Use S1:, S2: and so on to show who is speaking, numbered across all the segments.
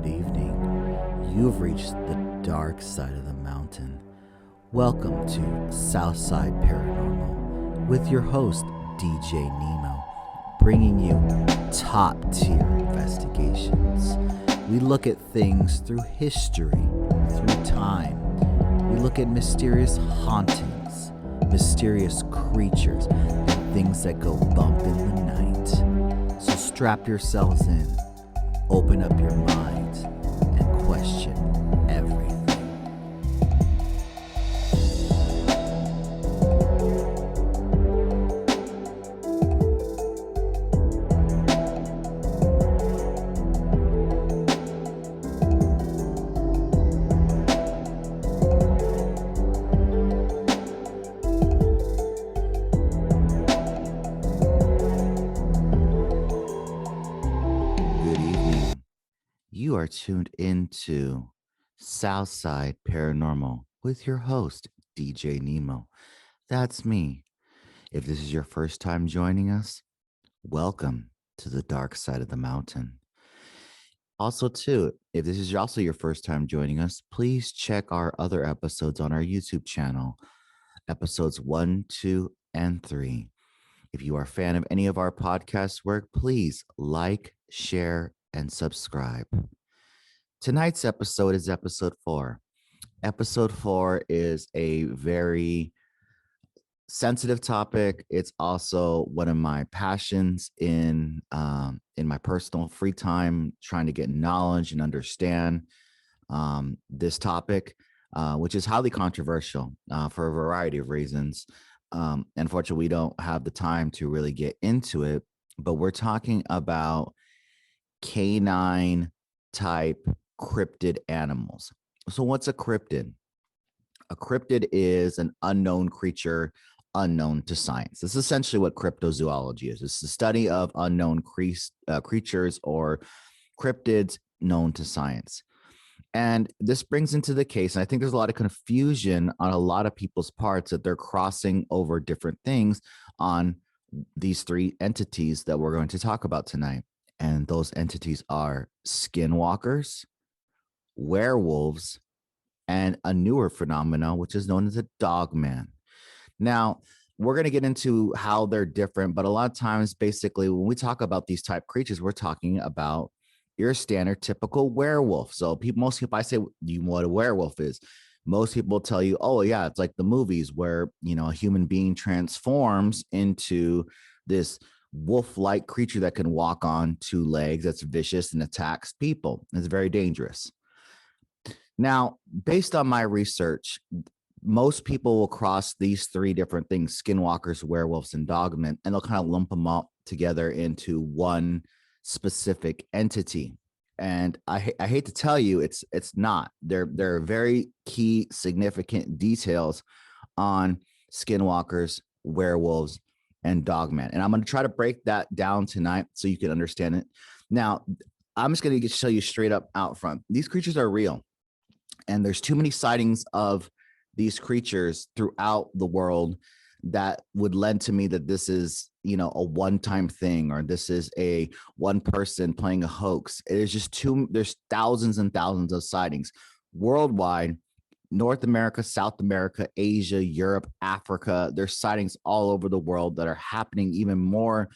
S1: Good evening. You've reached the dark side of the mountain. Welcome to South Side Paranormal with your host, DJ Nemo, bringing you top tier investigations. We look at things through history, through time. We look at mysterious hauntings, mysterious creatures, and things that go bump in the night. So strap yourselves in, open up your minds, and question everything. You are tuned into South Side Paranormal with your host, DJ Nemo. That's me. If this is your first time joining us, welcome to the dark side of the mountain. Also, too, if this is also your first time joining us, please check our other episodes on our YouTube channel, episodes 1, 2, and 3. If you are a fan of any of our podcast work, please like, share, and subscribe. Tonight's episode is episode 4. Episode 4 is a very sensitive topic. It's also one of my passions in my personal free time, trying to get knowledge and understand this topic, which is highly controversial for a variety of reasons. Unfortunately, we don't have the time to really get into it, but we're talking about canine type cryptid animals. So what's a cryptid? A cryptid is an unknown creature, unknown to science. This is essentially what cryptozoology is. It's the study of unknown creatures or cryptids known to science. And this brings into the case, and I think there's a lot of confusion on a lot of people's parts that they're crossing over different things on these 3 entities that we're going to talk about tonight. And those entities are skinwalkers, werewolves, and a newer phenomenon, which is known as a dogman. Now, we're going to get into how they're different, but a lot of times, basically, when we talk about these type creatures, we're talking about your standard typical werewolf. So most people, I say, you know what a werewolf is. Most people tell you, oh, yeah, it's like the movies where, a human being transforms into this wolf-like creature that can walk on 2 legs, that's vicious and attacks people. It's very dangerous. Now, based on my research, most people will cross these 3 different things, skinwalkers, werewolves, and dogmen, and they'll kind of lump them up together into one specific entity. And I hate to tell you, it's not. There are very key, significant details on skinwalkers, werewolves, and dogman. And I'm going to try to break that down tonight so you can understand it. Now, I'm just going to show you straight up out front. These creatures are real. And there's too many sightings of these creatures throughout the world that would lend to me that this is, a one-time thing, or this is a one person playing a hoax. It is just there's thousands and thousands of sightings worldwide. North America, South America, Asia, Europe, Africa. There's sightings all over the world that are happening even more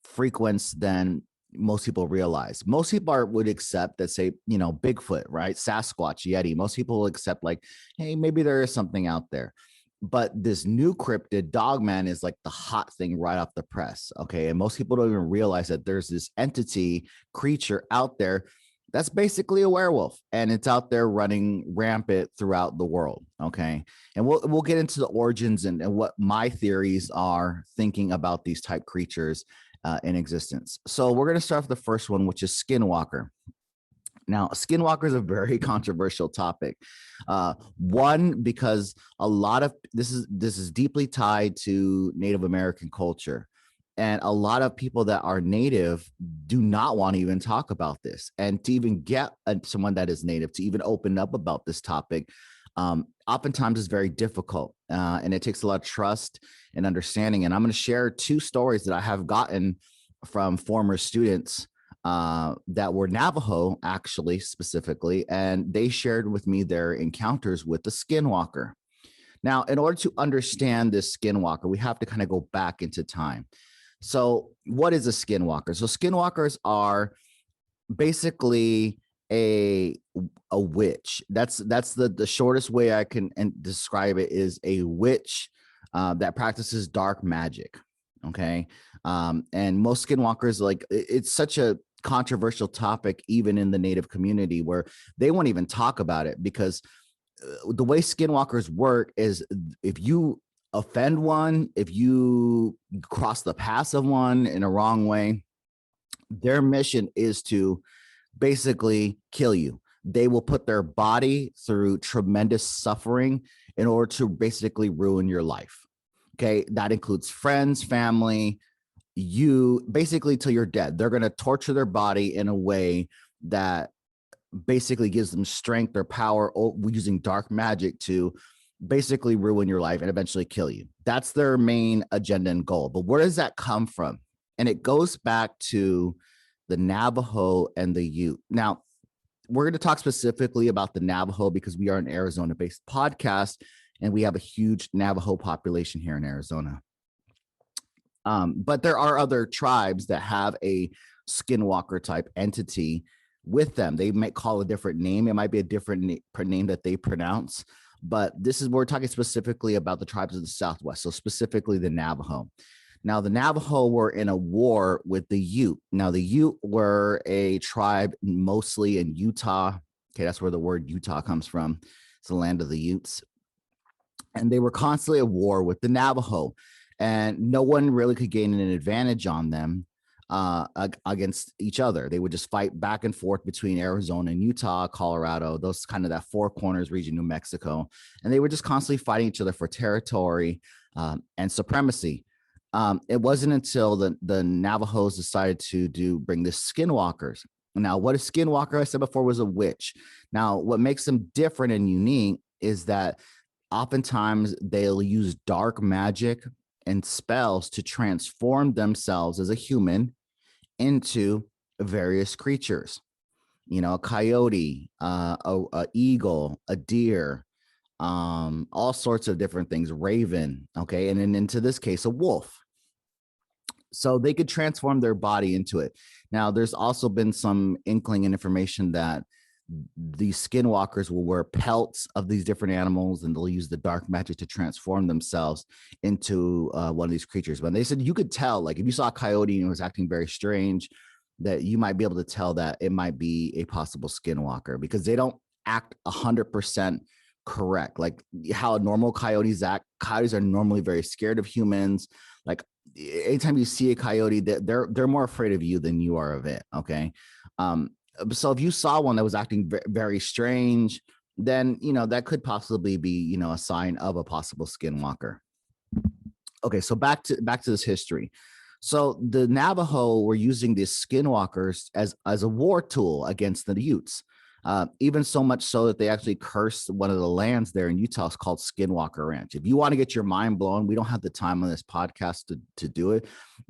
S1: frequent than most people realize. Most people would accept that, say, Bigfoot, right? Sasquatch, Yeti. Most people will accept like, hey, maybe there is something out there. But this new cryptid, dogman, is like the hot thing right off the press. Okay. And most people don't even realize that there's this entity creature out there that's basically a werewolf, and it's out there running rampant throughout the world. Okay. And we'll get into the origins and what my theories are thinking about these type creatures in existence. So we're going to start with the first one, which is skinwalker. Now, skinwalker is a very controversial topic. One, because a lot of this is deeply tied to Native American culture. And a lot of people that are Native do not want to even talk about this. And to even get someone that is Native to even open up about this topic, oftentimes is very difficult. And it takes a lot of trust and understanding. And I'm going to share 2 stories that I have gotten from former students that were Navajo, actually, specifically, and they shared with me their encounters with the Skinwalker. Now, in order to understand this Skinwalker, we have to kind of go back into time. So, what is a Skinwalker? So, Skinwalkers are basically a witch. That's the shortest way I can describe it, is a witch that practices dark magic. Okay, and most Skinwalkers, like, it's such a controversial topic even in the Native community, where they won't even talk about it, because the way Skinwalkers work is, if you offend one, if you cross the paths of one in a wrong way, their mission is to basically kill you. They will put their body through tremendous suffering in order to basically ruin your life. Okay, that includes friends, family, you, basically till you're dead. They're going to torture their body in a way that basically gives them strength or power, using dark magic to basically ruin your life and eventually kill you. That's their main agenda and goal. But where does that come from? And it goes back to the Navajo and the Ute. Now, we're going to talk specifically about the Navajo because we are an Arizona-based podcast, and we have a huge Navajo population here in Arizona. But there are other tribes that have a Skinwalker type entity with them. They might call a different name. It might be a different name that they pronounce. But this is, we're talking specifically about the tribes of the Southwest, so specifically the Navajo. Now, the Navajo were in a war with the Ute. Now, the Ute were a tribe mostly in Utah. Okay, that's where the word Utah comes from. It's the land of the Utes. And they were constantly at war with the Navajo. And no one really could gain an advantage on them against each other. They would just fight back and forth between Arizona and Utah, Colorado, those kind of that Four Corners region, New Mexico. And they were just constantly fighting each other for territory and supremacy. It wasn't until the Navajos decided to bring the Skinwalkers. Now, what a Skinwalker, I said before, was a witch. Now, what makes them different and unique is that oftentimes they'll use dark magic and spells to transform themselves as a human into various creatures. You know, a coyote, a eagle, a deer, all sorts of different things, raven, okay, and then into this case, a wolf. So they could transform their body into it. Now, there's also been some inkling and information that these Skinwalkers will wear pelts of these different animals, and they'll use the dark magic to transform themselves into one of these creatures. But they said you could tell, like, if you saw a coyote and it was acting very strange, that you might be able to tell that it might be a possible Skinwalker, because they don't act 100% correct. Like how normal coyotes act. Coyotes are normally very scared of humans. Like anytime you see a coyote, they're more afraid of you than you are of it. Okay. So if you saw one that was acting very strange, then, you know, that could possibly be, you know, a sign of a possible Skinwalker. Okay, so back to this history. So the Navajo were using these Skinwalkers as a war tool against the Utes. Even so much so that they actually cursed one of the lands there in Utah. It's called Skinwalker Ranch. If you want to get your mind blown, we don't have the time on this podcast to do it.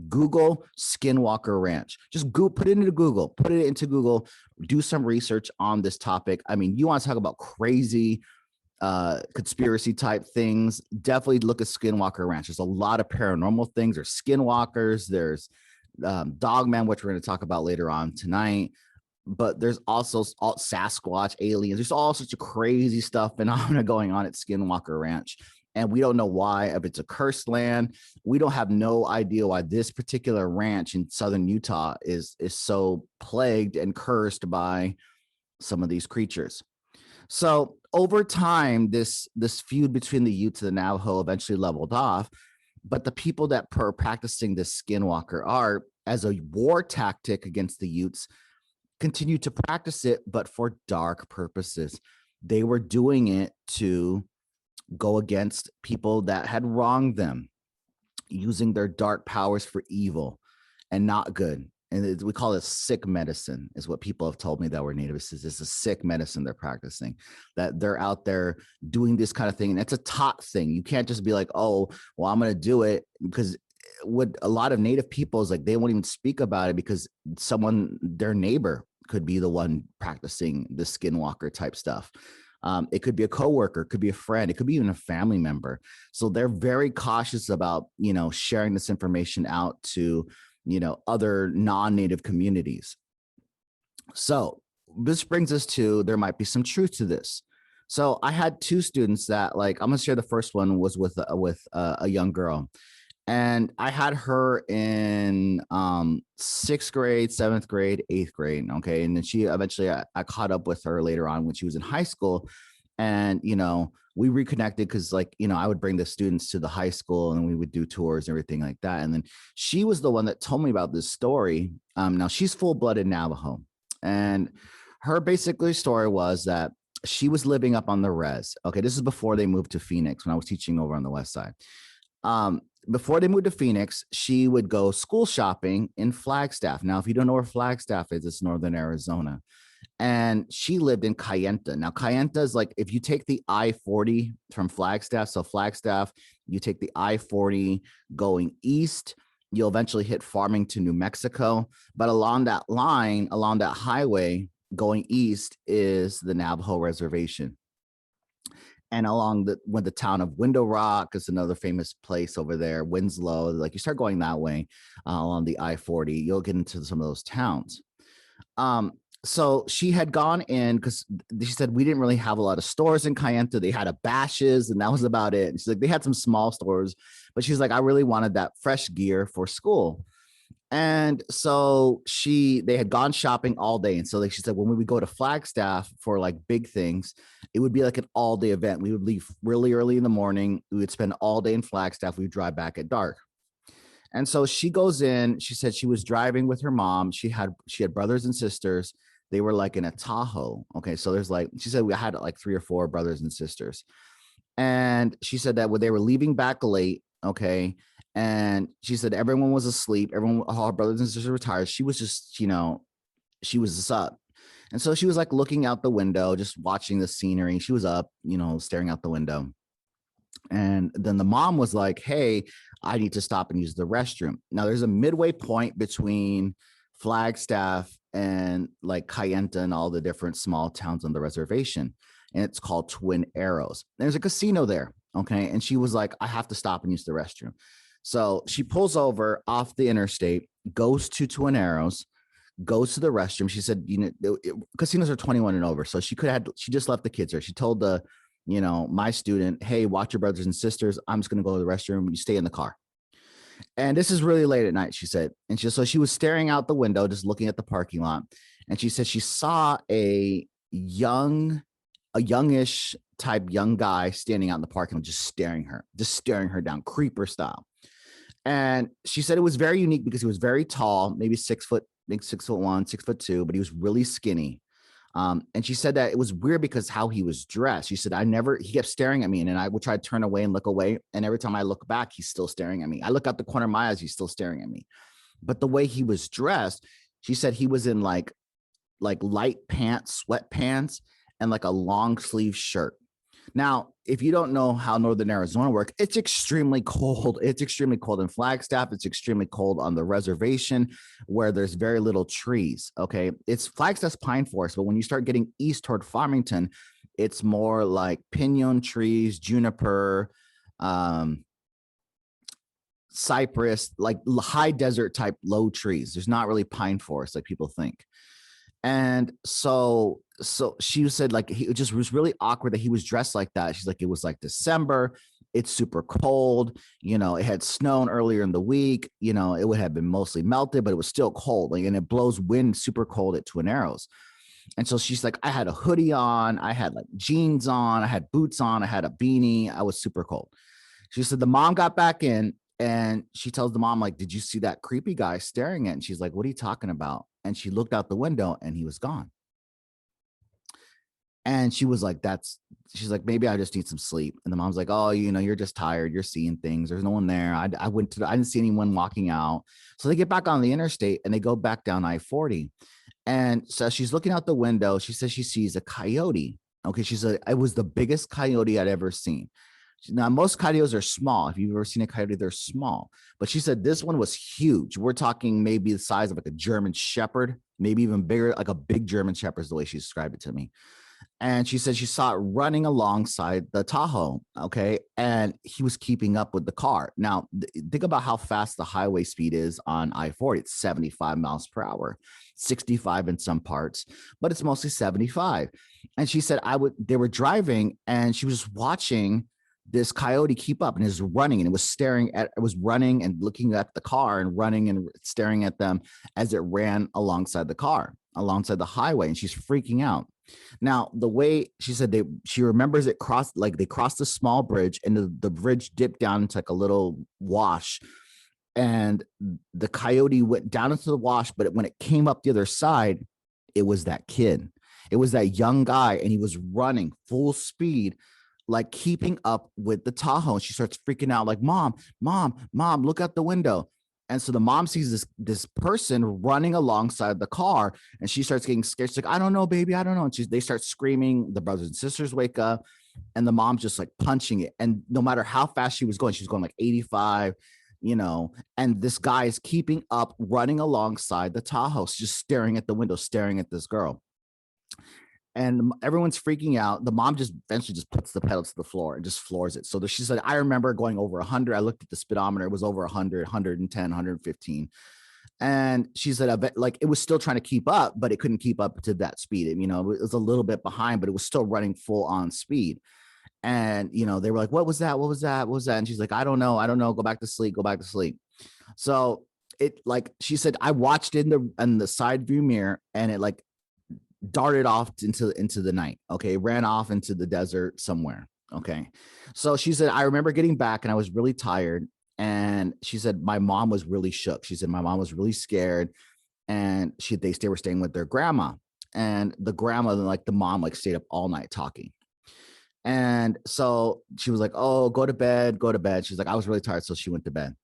S1: Google Skinwalker Ranch. Just put it into Google, do some research on this topic. I mean, you want to talk about crazy conspiracy type things, definitely look at Skinwalker Ranch. There's a lot of paranormal things. There's Skinwalkers, there's Dogman, which we're going to talk about later on tonight. But there's also Sasquatch, aliens. There's all sorts of crazy stuff phenomena going on at Skinwalker Ranch. And we don't know why. If it's a cursed land, we don't have no idea why this particular ranch in southern Utah is so plagued and cursed by some of these creatures. So over time, this feud between the Utes and the Navajo eventually leveled off. But the people that are practicing this Skinwalker art as a war tactic against the Utes continue to practice it, but for dark purposes. They were doing it to go against people that had wronged them, using their dark powers for evil and not good. And we call it sick medicine, is what people have told me that were natives. It's a sick medicine they're practicing, that they're out there doing this kind of thing. And it's a taught thing. You can't just be like, oh, well, I'm going to do it, because with a lot of native peoples, like they won't even speak about it because their neighbor could be the one practicing the skinwalker type stuff. It could be a coworker, it could be a friend, it could be even a family member. So they're very cautious about, sharing this information out to, other non-native communities. So this brings us to, there might be some truth to this. So I had two students that, like, I'm gonna share. The first one was with a young girl, and I had her in sixth grade, seventh grade, eighth grade. Okay. And then she eventually, I caught up with her later on when she was in high school. And, we reconnected because, like, I would bring the students to the high school and we would do tours and everything like that. And then she was the one that told me about this story. Now she's full-blooded Navajo. And her basically story was that she was living up on the res. Okay. This is before they moved to Phoenix when I was teaching over on the west side. Before they moved to Phoenix, she would go school shopping in Flagstaff. Now, if you don't know where Flagstaff is, it's northern Arizona. And she lived in Kayenta. Now, Kayenta is like, if you take the I-40 from Flagstaff, so Flagstaff, you take the I-40 going east, you'll eventually hit Farmington, New Mexico. But along that line, along that highway going east is the Navajo Reservation. And along the town of Window Rock is another famous place over there, Winslow. Like, you start going that way along the I-40, you'll get into some of those towns. So she had gone in because she said we didn't really have a lot of stores in Kayenta. They had a Bash's and that was about it. And she's like, they had some small stores, but she's like, I really wanted that fresh gear for school. And so they had gone shopping all day. And so, like she said, when we would go to Flagstaff for like big things, it would be like an all day event. We would leave really early in the morning. We would spend all day in Flagstaff. We would drive back at dark. And so she goes in, she said she was driving with her mom. She had brothers and sisters. They were like in a Tahoe. Okay. So there's like, she said we had like 3 or 4 brothers and sisters. And she said that when they were leaving back late, okay, and she said everyone was asleep. All her brothers and sisters were tired. She was just, she was just up. And so she was like looking out the window, just watching the scenery. She was up, staring out the window. And then the mom was like, hey, I need to stop and use the restroom. Now there's a midway point between Flagstaff and like Kayenta and all the different small towns on the reservation. And it's called Twin Arrows. There's a casino there. Okay. And she was like, I have to stop and use the restroom. So she pulls over off the interstate, goes to Twin Arrows, goes to the restroom. She said, casinos are 21 and over. So she just left the kids there. She told my student, hey, watch your brothers and sisters. I'm just going to go to the restroom. You stay in the car. And this is really late at night, she said. And so she was staring out the window, just looking at the parking lot. And she said she saw a youngish type young guy standing out in the parking lot, just staring her down, creeper style. And she said it was very unique because he was very tall, maybe 6 foot, maybe 6'1", 6'2", but he was really skinny. And she said that it was weird because how he was dressed. She said, he kept staring at me and I would try to turn away and look away. And every time I look back, he's still staring at me. I look out the corner of my eyes, he's still staring at me. But the way he was dressed, she said he was in like light pants, sweatpants, and like a long sleeve shirt. Now, if you don't know how Northern Arizona works, it's extremely cold. It's extremely cold in Flagstaff. It's extremely cold on the reservation where there's very little trees. Okay. It's Flagstaff's pine forest, but when you start getting east toward Farmington, it's more like pinon trees, juniper, cypress, like high desert type low trees. There's not really pine forest like people think. And so she said, like, it just was really awkward that he was dressed like that. She's like, it was like December. It's super cold. It had snowed earlier in the week. It would have been mostly melted, but it was still cold. Like, and it blows wind super cold at Twin Arrows. And so she's like, I had a hoodie on. I had like jeans on. I had boots on. I had a beanie. I was super cold. She said the mom got back in and she tells the mom, like, did you see that creepy guy staring at? And she's like, what are you talking about? And she looked out the window and he was gone. And she was like, she's like, maybe I just need some sleep. And the mom's like, oh, you're just tired. You're seeing things. There's no one there. I didn't see anyone walking out. So they get back on the interstate and they go back down I-40. And so she's looking out the window. She says she sees a coyote. Okay. She said, it was the biggest coyote I'd ever seen. Now, most coyotes are small. If you've ever seen a coyote, they're small. But she said this one was huge. We're talking maybe the size of like a German Shepherd, maybe even bigger, like a big German Shepherd is the way she described it to me. And she said she saw it running alongside the Tahoe. Okay. And he was keeping up with the car. Now, think about how fast the highway speed is on I-40. It's 75 miles per hour, 65 in some parts, but it's mostly 75. And she said, they were driving and she was just watching this coyote keep up and is running, and it was running and looking at the car and running and staring at them as it ran alongside the highway. And she's freaking out. Now, the way she said she remembers it they crossed a small bridge and the bridge dipped down into like a little wash, and the coyote went down into the wash. But when it came up the other side, it was that kid. It was that young guy, and he was running full speed, like keeping up with the Tahoe. And she starts freaking out, like, mom, look out the window. And so the mom sees this person running alongside the car, and she starts getting scared. She's like, I don't know, baby, I don't know. And they start screaming. The brothers and sisters wake up, and the mom's just like punching it. And no matter how fast she was going like 85, and this guy is keeping up, running alongside the Tahoe, just staring at the window, staring at this girl. And everyone's freaking out. The mom just eventually just puts the pedal to the floor and just floors it. So she said, I remember going over 100. I looked at the speedometer. It was over 100, 110, 115. And she said, like, it was still trying to keep up, but it couldn't keep up to that speed. It was a little bit behind, but it was still running full on speed. And, they were like, what was that? What was that? What was that? And she's like, I don't know. Go back to sleep. So she said, I watched it in the side view mirror, and it like darted off into the night. Okay. Ran off into the desert somewhere. Okay. So she said, I remember getting back and I was really tired. And she said, my mom was really shook. She said, my mom was really scared. And they were staying with their grandma, and the grandma, like the mom, like stayed up all night talking. And so she was like, oh, go to bed. She's like, I was really tired. So she went to bed.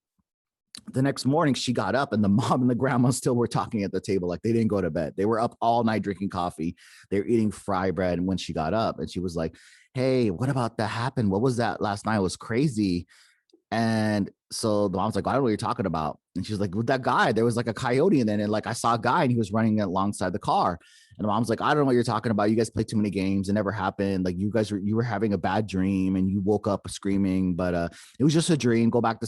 S1: The next morning she got up, and the mom and the grandma still were talking at the table. Like, they didn't go to bed. They were up all night drinking coffee. They were eating fry bread. And when she got up, and she was like, hey, what about that happened? What was that last night? It was crazy. And so the mom's like, I don't know what you're talking about. And she's like, with that guy, there was like a coyote. And then like, I saw a guy and he was running alongside the car. And the mom's like, I don't know what you're talking about. You guys play too many games. It never happened. Like, you were having a bad dream and you woke up screaming, but it was just a dream. Go back to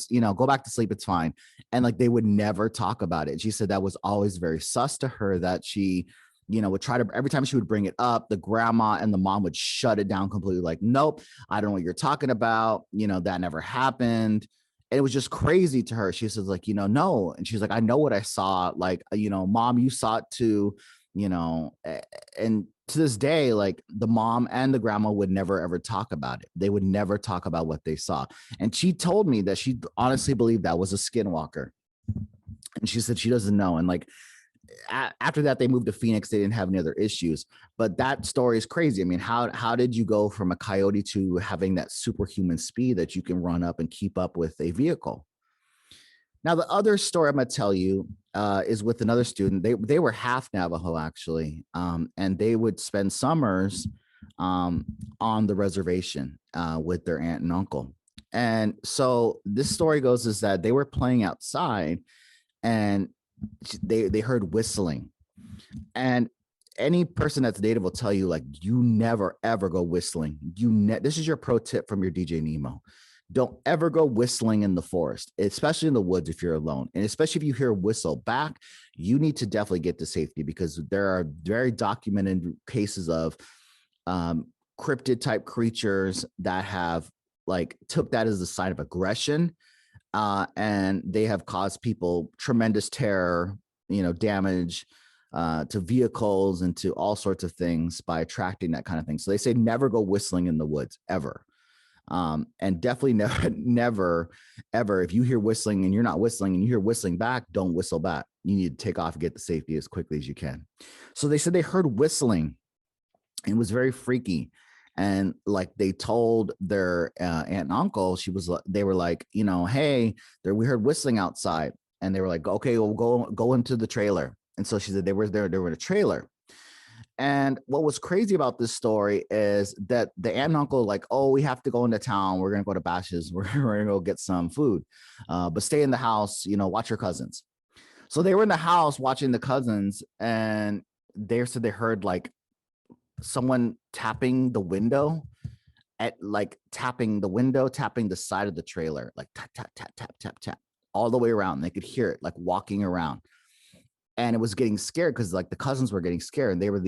S1: sleep. It's fine. And like, they would never talk about it. And she said that was always very sus to her, that she, would try to, every time she would bring it up, the grandma and the mom would shut it down completely. Like, nope, I don't know what you're talking about. That never happened. And it was just crazy to her. She says, like, no. And she's like, I know what I saw. Like, mom, you saw it too, and to this day, like, the mom and the grandma would never, ever talk about it. They would never talk about what they saw. And she told me that she honestly believed that was a skinwalker. And she said she doesn't know. And like, after that, they moved to Phoenix. They didn't have any other issues, but that story is crazy. I mean, how did you go from a coyote to having that superhuman speed that you can run up and keep up with a vehicle? Now, the other story I'm going to tell you is with another student. They were half Navajo, actually, and they would spend summers on the reservation with their aunt and uncle. And so this story goes is that they were playing outside, and they heard whistling. And any person that's native will tell you, like, you never ever go whistling. This is your pro tip from your DJ Nemo. Don't ever go whistling in the forest, especially in the woods if you're alone. And especially if you hear a whistle back, you need to definitely get to safety, because there are very documented cases of cryptid type creatures that have like took that as a sign of aggression. And they have caused people tremendous terror, damage to vehicles and to all sorts of things by attracting that kind of thing. So they say never go whistling in the woods ever. And definitely never, ever, if you hear whistling and you're not whistling and you hear whistling back, don't whistle back. You need to take off and get to safety as quickly as you can. So they said they heard whistling. It was very freaky. And like, they told their aunt and uncle, they were like, hey, we heard whistling outside. And they were like, okay, we'll go into the trailer. And so she said they were in a trailer. And what was crazy about this story is that the aunt and uncle like, oh, we have to go into town. We're going to go to Bash's. We're going to go get some food, but stay in the house, watch your cousins. So they were in the house watching the cousins, and they said they heard like someone tapping the window tapping the side of the trailer, like tap, tap, tap, tap, tap, tap, all the way around. They could hear it like walking around. And it was getting scared because like the cousins were getting scared, and they were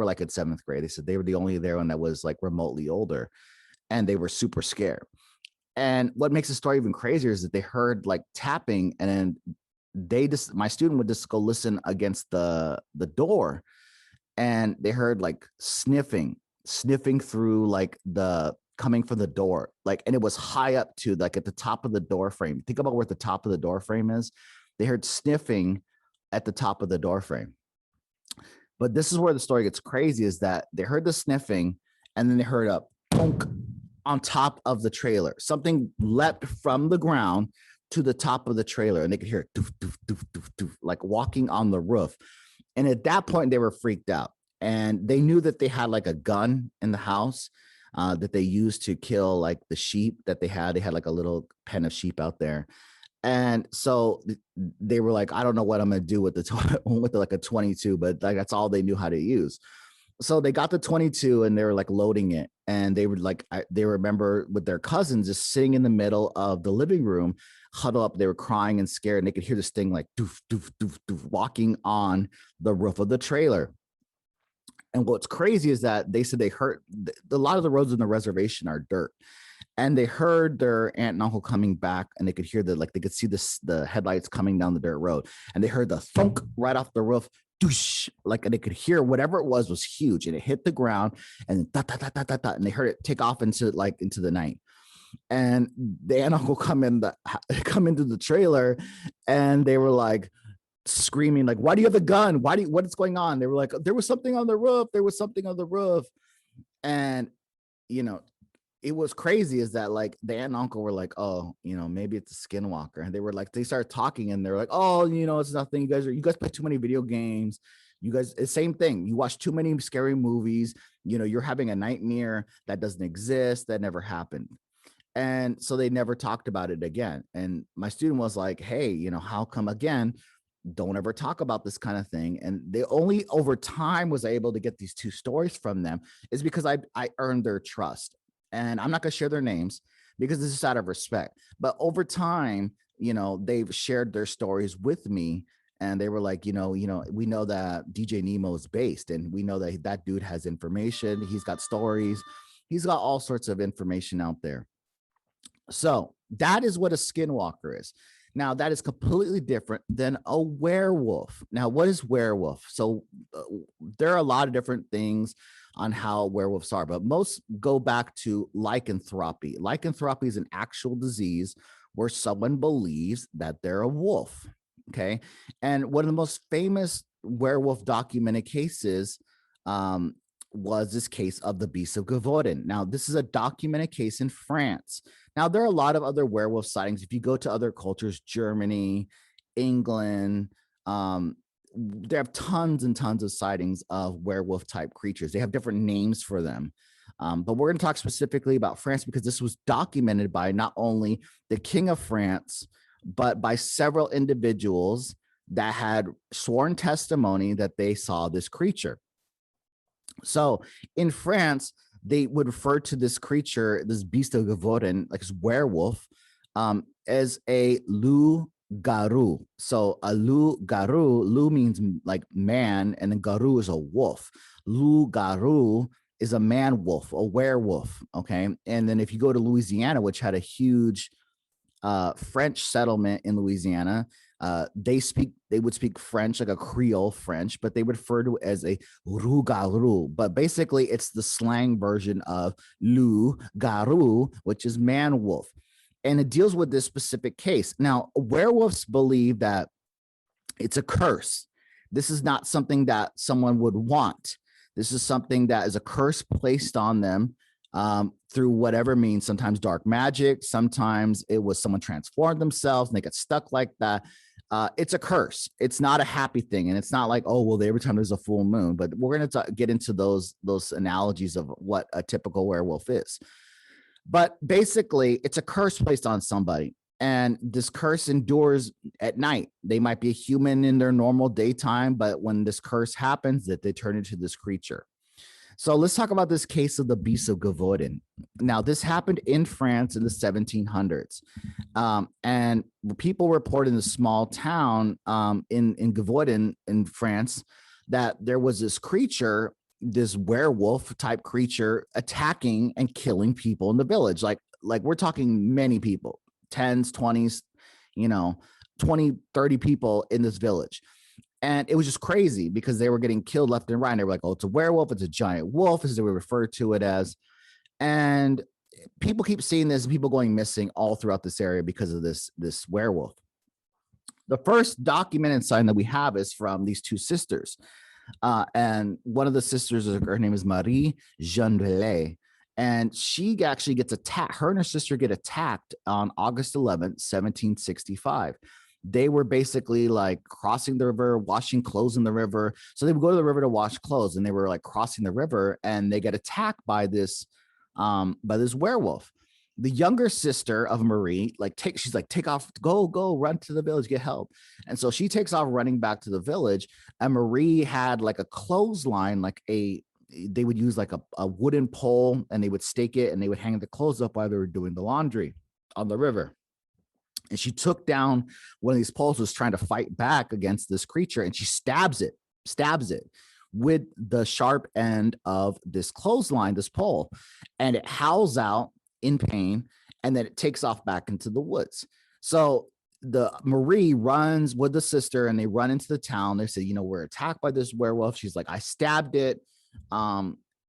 S1: like in 7th grade. They said they were the only there one that was like remotely older, and they were super scared. And what makes the story even crazier is that they heard like tapping, and then my student would just go listen against the door, and they heard like sniffing through like the coming from the door, like, and it was high up to like at the top of the door frame. Think about where the top of the door frame is. They heard sniffing at the top of the door frame. But this is where the story gets crazy, is that they heard the sniffing, and then they heard a punk on top of the trailer. Something leapt from the ground to the top of the trailer, and they could hear it doof, doof, doof, doof, doof, like walking on the roof. And at that point, they were freaked out, and they knew that they had like a gun in the house that they used to kill like the sheep that they had. They had like a little pen of sheep out there. And so they were like, I don't know what I'm going to do with like a 22, but like that's all they knew how to use. So they got the 22 and they were like loading it. And they were like, they remember with their cousins just sitting in the middle of the living room, huddled up. They were crying and scared. And they could hear this thing like doof, doof, doof, doof, walking on the roof of the trailer. And what's crazy is that they said they heard a lot of the roads in the reservation are dirt. And they heard their aunt and uncle coming back, and they could hear they could see the headlights coming down the dirt road. And they heard the thunk right off the roof, doosh, like, and they could hear whatever it was huge, and it hit the ground, and then da, da, da, da, da, da, and they heard it take off into the night. And the aunt and uncle come into the trailer, and they were like screaming, like, why do you have a gun? What is going on? They were like, there was something on the roof. There was something on the roof. And, it was crazy is that like the aunt and uncle were like, oh, maybe it's a skinwalker. And they started talking, and they're like, oh, it's nothing. You guys play too many video games. You guys, it's same thing. You watch too many scary movies. You're having a nightmare that doesn't exist, that never happened. And so they never talked about it again. And my student was like, hey, how come again? Don't ever talk about this kind of thing. And they only over time was able to get these 2 stories from them is because I earned their trust. And I'm not going to share their names because this is out of respect. But over time, they've shared their stories with me, and they were like, we know that DJ Nemo is based, and we know that dude has information. He's got stories. He's got all sorts of information out there. So that is what a skinwalker is. Now, that is completely different than a werewolf. Now, what is werewolf? So there are a lot of different things on how werewolves are, but most go back to lycanthropy. Lycanthropy is an actual disease where someone believes that they're a wolf. Okay. And one of the most famous werewolf documented cases was this case of the Beast of Gévaudan. Now, this is a documented case in France. Now, there are a lot of other werewolf sightings. If you go to other cultures, Germany, England, they have tons and tons of sightings of werewolf type creatures. They have different names for them. But we're going to talk specifically about France because this was documented by not only the King of France, but by several individuals that had sworn testimony that they saw this creature. So in France, they would refer to this creature, this Beast of Gévaudan, like this werewolf, as a loup-garou. So a loup-garou, loup means like man, and then garou is a wolf. Loup-garou is a man wolf, a werewolf. Okay. And then if you go to Louisiana, which had a huge French settlement in Louisiana, they would speak French, like a Creole French, but they would refer to it as a loup-garou. But basically, it's the slang version of loup-garou, which is man wolf. And it deals with this specific case. Now, werewolves believe that it's a curse. This is not something that someone would want. This is something that is a curse placed on them through whatever means, sometimes dark magic, sometimes it was someone transformed themselves and they get stuck like that. It's a curse. It's not a happy thing, and it's not like, oh well, every time there's a full moon. But we're going to get into those analogies of what a typical werewolf is. But basically, it's a curse placed on somebody. And this curse endures at night. They might be a human in their normal daytime, but when this curse happens, that they turn into this creature. So let's talk about this case of the Beast of Gavaudan. Now, this happened in France in the 1700s. And people report in a small town in Gavaudan in France that there was this creature, this werewolf type creature, attacking and killing people in the village. Like we're talking many people, 10s, 20s, 20, 30 people in this village. And it was just crazy because they were getting killed left and right. And they were like, oh, it's a werewolf. It's a giant wolf, as they were referred to it as. And people keep seeing this, people going missing all throughout this area because of this werewolf. The first documented sign that we have is from these two sisters. And one of the sisters, her name is Marie Gendelet. And she actually gets attacked. Her and her sister get attacked on August 11th, 1765. They were basically like crossing the river, washing clothes in the river. So they would go to the river to wash clothes, and they were like crossing the river, and they get attacked by this werewolf. The younger sister of Marie, she's like, take off, go, run to the village, get help. And so she takes off running back to the village. And Marie had like a clothesline, they would use like a wooden pole, and they would stake it, and they would hang the clothes up while they were doing the laundry on the river. And she took down one of these poles, was trying to fight back against this creature, and she stabs it with the sharp end of this clothesline, this pole, and it howls out in pain, and then it takes off back into the woods. So the Marie runs with the sister, and they run into the town. They say, we're attacked by this werewolf. She's like, I stabbed it.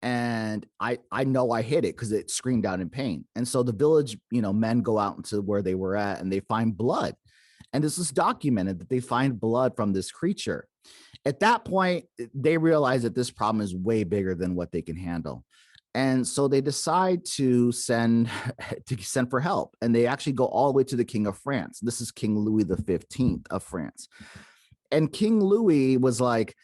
S1: And I know I hit it because it screamed out in pain. And so the village, men go out into where they were at, and they find blood. And this is documented that they find blood from this creature. At that point, they realize that this problem is way bigger than what they can handle. And so they decide to send for help. And they actually go all the way to the King of France. This is King Louis XV of France. And King Louis was like,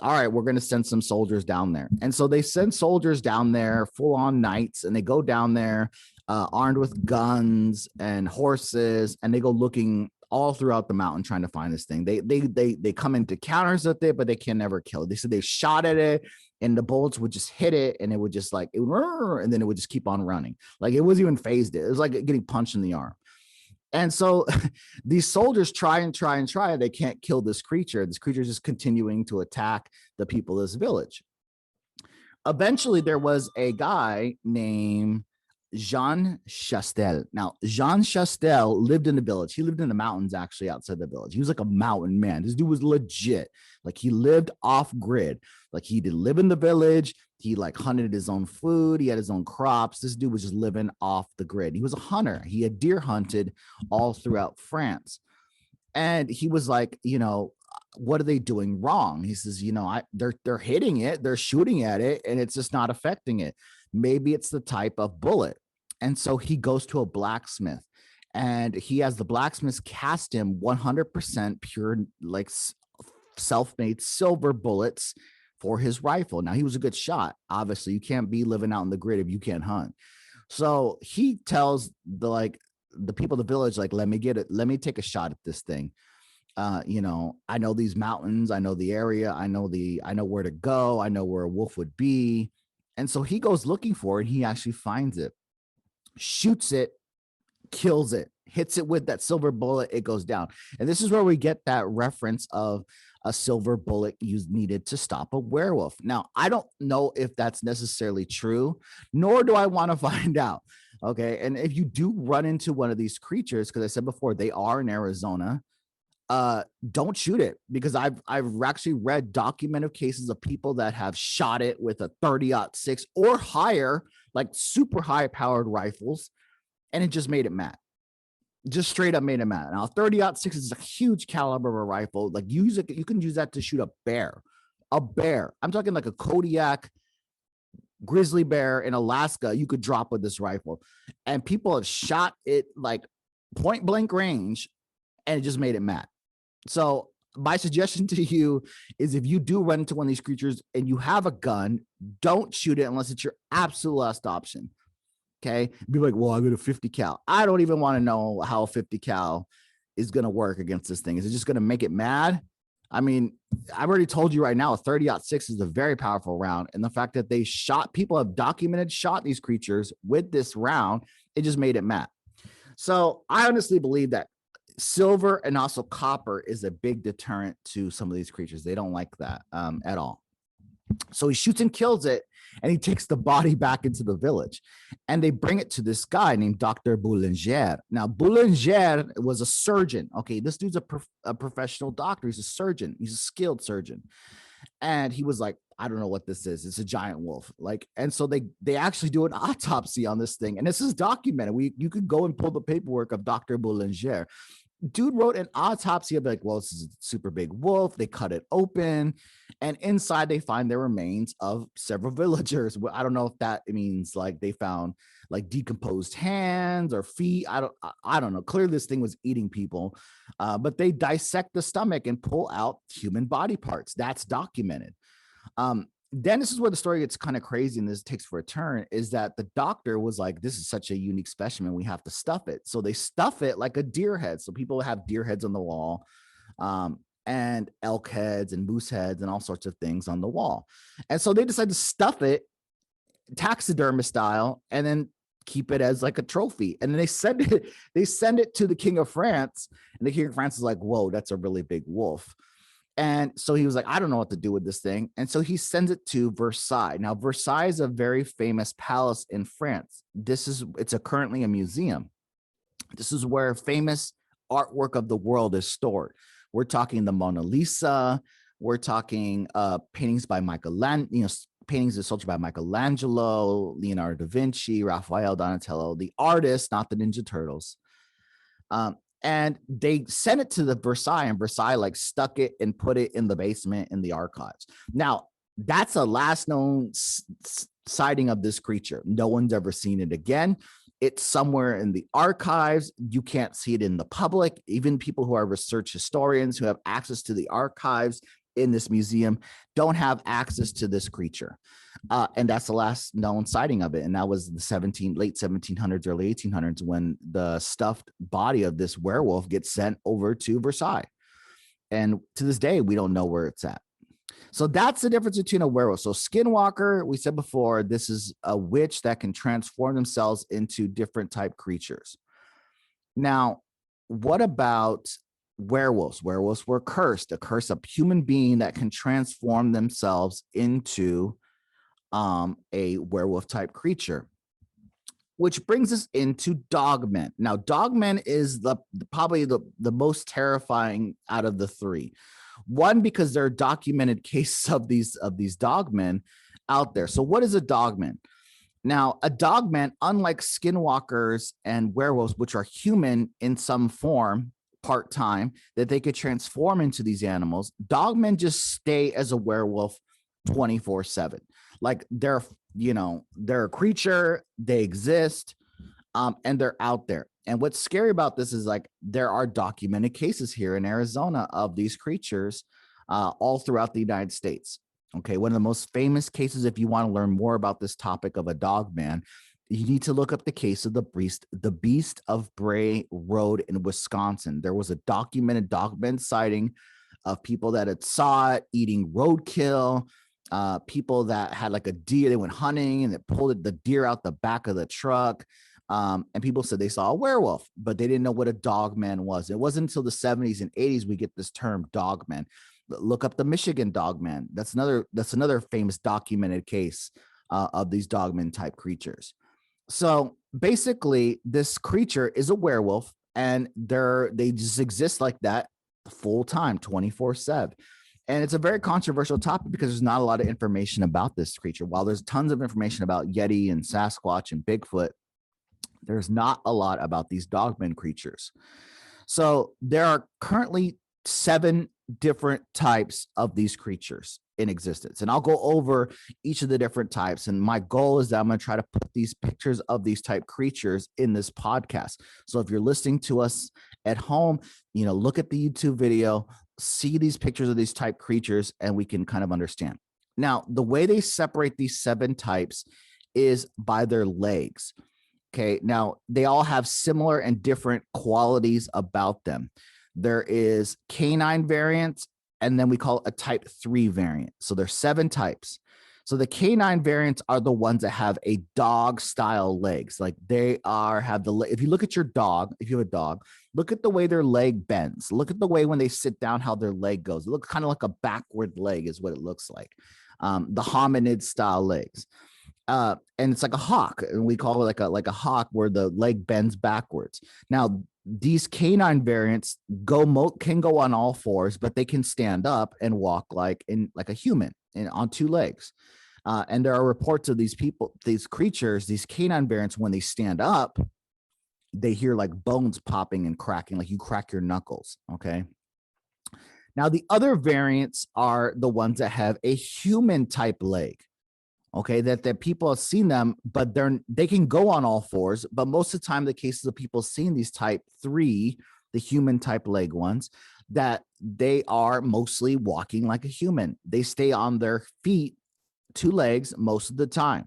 S1: all right, we're going to send some soldiers down there. And so they send soldiers down there, full on knights, and they go down there armed with guns and horses, and they go looking all throughout the mountain trying to find this thing. They come into counters with it, but they can never kill it. They said they shot at it, and the bullets would just hit it, and it would just and then it would just keep on running. Like it wasn't even phased it. It was like getting punched in the arm. And so these soldiers try. They can't kill this creature. This creature is just continuing to attack the people of this village. Eventually, there was a guy named Jean Chastel. Now, Jean Chastel lived in the village. He lived in the mountains, actually, outside the village. He was like a mountain man. This dude was legit. Like he lived off grid. Like he did live in the village. He hunted his own food. He had his own crops. This dude was just living off the grid. He was a hunter. He had deer hunted all throughout France. And he was like, what are they doing wrong? He says, they're hitting it, they're shooting at it, and it's just not affecting it. Maybe it's the type of bullet. And so he goes to a blacksmith, and he has the blacksmith cast him 100% pure, self-made silver bullets for his rifle. Now, he was a good shot. Obviously, you can't be living out in the grid if you can't hunt. So he tells the people of the village, let me get it. Let me take a shot at this thing. I know these mountains. I know the area. I know where to go. I know where a wolf would be. And so he goes looking for it. He actually finds it, shoots it, kills it, hits it with that silver bullet. It goes down. And this is where we get that reference of a silver bullet needed to stop a werewolf. Now, I don't know if that's necessarily true, nor do I want to find out. Okay. And if you do run into one of these creatures, because I said before, they are in Arizona, don't shoot it, because I've actually read documented cases of people that have shot it with a 30-06 or higher, super high powered rifles, and it just made it mad. Just straight up made it mad. Now, 30-06 is a huge caliber of a rifle. You can use that to shoot a bear. I'm talking like a Kodiak grizzly bear in Alaska. You could drop with this rifle, and people have shot it point blank range, and it just made it mad.
S2: So my suggestion to you is if you do run into one of these creatures and you have a gun, don't shoot it unless it's your absolute last option. Okay. Be like, well, I got a 50 cal. I don't even want to know how a 50 cal is going to work against this thing. Is it just going to make it mad? I mean, I've already told you right now, a 30-06 is a very powerful round. And the fact that they shot, people have documented shot these creatures with this round, it just made it mad. So I honestly believe that silver and also copper is a big deterrent to some of these creatures. They don't like that at all. So he shoots and kills it, and he takes the body back into the village, and they bring it to this guy named Dr. Boulanger. Now, Boulanger was a surgeon. Okay, this dude's a professional doctor. He's a surgeon. He's a skilled surgeon. And he was like, I don't know what this is. It's a giant wolf. Like, and so they actually do an autopsy on this thing, and this is documented. You could go and pull the paperwork of Dr. Boulanger. Dude wrote an autopsy of like, well, this is a super big wolf. They cut it open, and inside they find the remains of several villagers. I don't know if that means like they found like decomposed hands or feet. I don't know. Clearly this thing was eating people, but they dissect the stomach and pull out human body parts. That's documented. Then this is where the story gets kind of crazy, and this takes for a turn, is that the doctor was like, this is such a unique specimen, we have to stuff it. So they stuff it like a deer head. So people have deer heads on the wall, and elk heads and moose heads and all sorts of things on the wall. And so they decide to stuff it taxidermist style and then keep it as like a trophy. And then they send it to the King of France, and the King of France is like, whoa, that's a really big wolf. And so he was like, I don't know what to do with this thing. And so he sends it to Versailles. Now, Versailles is a very famous palace in France. It's currently a museum. This is where famous artwork of the world is stored. We're talking the Mona Lisa. We're talking paintings by paintings and sculpture by Michelangelo, Leonardo da Vinci, Raphael, Donatello, the artists, not the Ninja Turtles. And they sent it to the Versailles, and Versailles like stuck it and put it in the basement in the archives. Now, that's a last known sighting of this creature. No one's ever seen it again. It's somewhere in the archives. You can't see it in the public. Even people who are research historians who have access to the archives in this museum don't have access to this creature. And that's the last known sighting of it. And that was the late 1700s, early 1800s, when the stuffed body of this werewolf gets sent over to Versailles. And to this day, we don't know where it's at. So that's the difference between a werewolf. So Skinwalker, we said before, this is a witch that can transform themselves into different type creatures. Now, what about werewolves? Werewolves were cursed, a curse of human being that can transform themselves into a werewolf type creature, which brings us into Dogman. Now, Dogman is probably the most terrifying out of the three. One, because there are documented cases of these Dogmen out there. So what is a Dogman? Now, a Dogman, unlike Skinwalkers and werewolves, which are human in some form, part-time, that they could transform into these animals, Dogmen just stay as a werewolf 24/7. Like they're a creature, they exist, and they're out there. And what's scary about this is like there are documented cases here in Arizona of these creatures all throughout the United States. Okay, one of the most famous cases, if you want to learn more about this topic of a Dogman, you need to look up the case of the Beast of Bray Road in Wisconsin. There was a documented Dogman sighting of people that had saw it eating roadkill, people that had like a deer, they went hunting and they pulled the deer out the back of the truck. And people said they saw a werewolf, but they didn't know what a Dogman was. It wasn't until the 70s and 80s we get this term Dogman. Look up the Michigan Dogman. That's another famous documented case of these Dogman type creatures. So basically, this creature is a werewolf, and they just exist like that full time, 24/7. And it's a very controversial topic because there's not a lot of information about this creature. While there's tons of information about Yeti and Sasquatch and Bigfoot, there's not a lot about these Dogman creatures. So there are currently 7 different types of these creatures in existence. And I'll go over each of the different types. And my goal is that I'm going to try to put these pictures of these type creatures in this podcast. So if you're listening to us at home, look at the YouTube video, see these pictures of these type creatures, and we can kind of understand. Now, the way they separate these 7 types is by their legs. Okay. Now, they all have similar and different qualities about them. There is canine variants, and then we call it a type 3 variant. So there's 7 types. So the canine variants are the ones that have a dog style legs. Like if you look at your dog, if you have a dog, look at the way their leg bends. Look at the way when they sit down, how their leg goes. It looks kind of like a backward leg is what it looks like. The hominid style legs. And it's like a hawk, and we call it like a hawk where the leg bends backwards. Now, these canine variants can go on all 4s, but they can stand up and walk like a human and on 2 legs. And there are reports of these creatures, these canine variants, when they stand up, they hear like bones popping and cracking, like you crack your knuckles. Okay. Now, the other variants are the ones that have a human type leg. Okay, that people have seen them, but they can go on all 4s. But most of the time, the cases of people seeing these type 3, the human type leg ones, that they are mostly walking like a human. They stay on their feet, 2 legs most of the time.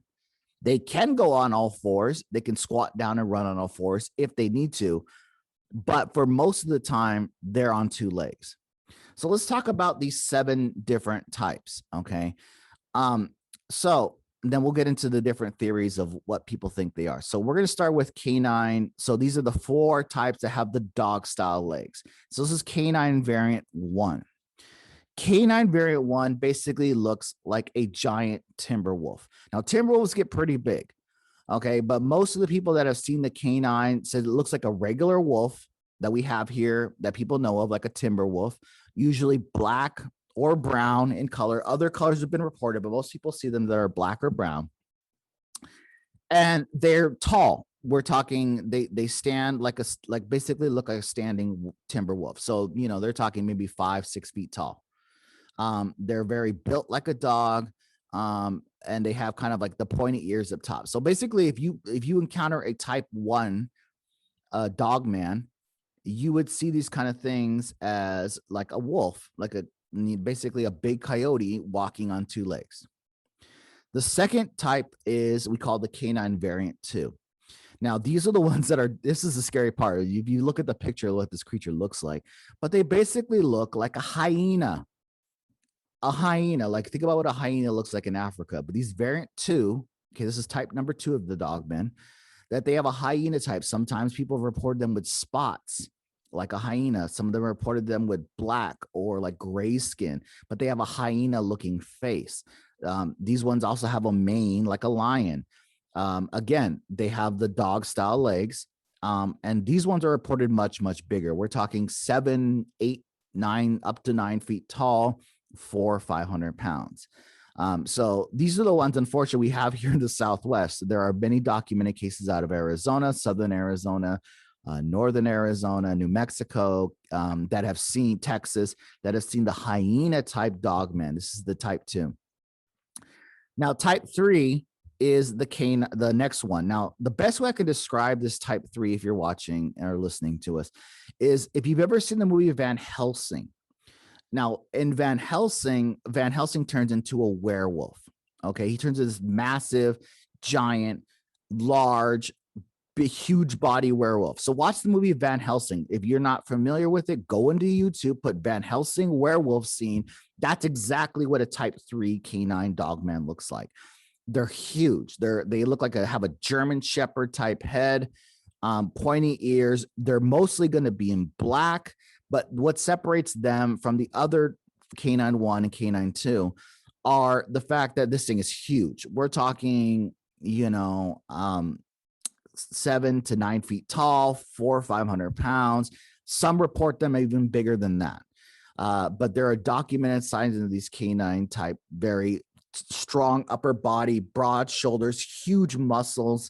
S2: They can go on all 4s. They can squat down and run on all 4s if they need to. But for most of the time, they're on 2 legs. So let's talk about these 7 different types. Okay. So then we'll get into the different theories of what people think they are. So we're going to start with canine. So these are the 4 types that have the dog style legs. So this is canine variant 1. Canine variant 1 basically looks like a giant timber wolf. Now, timber wolves get pretty big. Okay. But most of the people that have seen the canine said it looks like a regular wolf that we have here that people know of, like a timber wolf, usually black or brown in color. Other colors have been reported, but most people see them that are black or brown. And they're tall. We're talking, they stand like basically look like a standing timber wolf. So, they're talking maybe 5-6 feet tall. They're very built like a dog. And they have kind of like the pointy ears up top. So basically, if you encounter a type 1 Dogman, you would see these kind of things as like a wolf, basically a big coyote walking on 2 legs. The second type is we call the canine variant 2. Now, these are the ones this is the scary part. If you look at the picture, what this creature looks like, but they basically look like a hyena. A hyena, like think about what a hyena looks like in Africa. But these variant 2, okay, this is type number 2 of the Dogman, that they have a hyena type. Sometimes people report them with spots like a hyena. Some of them reported them with black or like gray skin, but they have a hyena looking face. These ones also have a mane like a lion. Again, they have the dog style legs. And these ones are reported much, much bigger. We're talking 7, 8, 9, up to 9 feet tall, 400 or 500 pounds. So these are the ones, unfortunately, we have here in the Southwest. There are many documented cases out of Arizona, Southern Arizona, Northern Arizona, New Mexico, that have seen Texas, that have seen the hyena type Dogman. This is the type 2. Now, type 3 is the next one. Now, the best way I can describe this type 3, if you're watching or listening to us, is if you've ever seen the movie Van Helsing. Now, in Van Helsing turns into a werewolf. Okay, he turns into this massive, giant, large, big, huge body werewolf. So watch the movie Van Helsing. If you're not familiar with it, go into YouTube, put Van Helsing werewolf scene. That's exactly what a type 3 canine Dogman looks like. They're huge. They look like have a German Shepherd type head, pointy ears. They're mostly going to be in black. But what separates them from the other canine 1 and canine 2 are the fact that this thing is huge. We're talking, 7 to 9 feet tall, 400 or 500 pounds. Some report them even bigger than that. But there are documented signs of these canine type, very strong upper body, broad shoulders, huge muscles,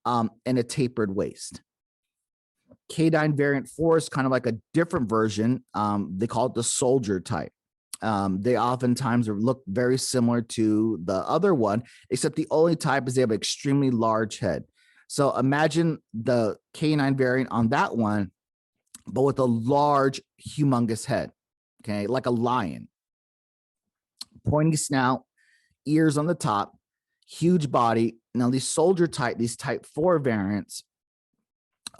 S2: and a tapered waist. Canine variant 4 is kind of like a different version. They call it the soldier type. They oftentimes look very similar to the other one, except the only type is they have an extremely large head. So imagine the canine variant on that one, but with a large, humongous head, okay, like a lion. Pointy snout, ears on the top, huge body. Now, these soldier type, these type 4 variants